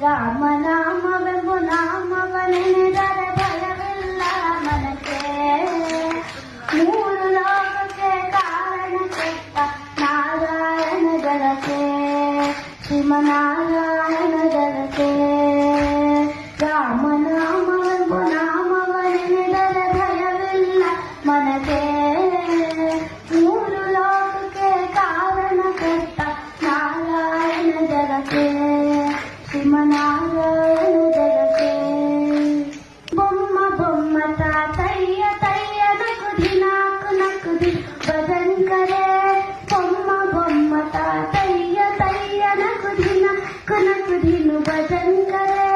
ರಾಮನಾಮವೆಂಬು ನಾಮವನೆನೆದರೆ ಭಯವಿಲ್ಲ ಮನಕ್ಕೆ. ಮೂರು ಲೋಕಕ್ಕೆ ಕಾರಣ ಕೆಟ್ಟ ನಾರಾಯಣ ಜಲಕ್ಕೆ, ಶ್ರೀಮನಾರಾಯಣ ಜಲಕ್ಕೆ. ರಾಮನಾಮವೆಂಬು ನಾಮವನೆನೆದರೆ ಭಯವಿಲ್ಲ ಮನಕ್ಕೆ. ಮೂರು ಲೋಕಕ್ಕೆ ಕಾರಣ ಕೆಟ್ಟ ನಾರಾಯಣ ಜಲಕ್ಕೆ, ಶ್ರೀಮನಾರಾಯಣ ಜಲಕ್ಕೆ. ಬೊಮ್ಮ ಬೊಮ್ಮ ತಾತಯ್ಯ ತಯ್ಯ ನಕುದಿ ನಾಕು ನಕುದಿ ಭಜನ್ ಕರೆ. ಬೊಮ್ಮ ಬೊಮ್ಮ ತಾತಯ್ಯ ತಯ್ಯ ನಕುದಿ ನಾಕು ನಕುದಿನು ಭಜನ್ ಕರೆ.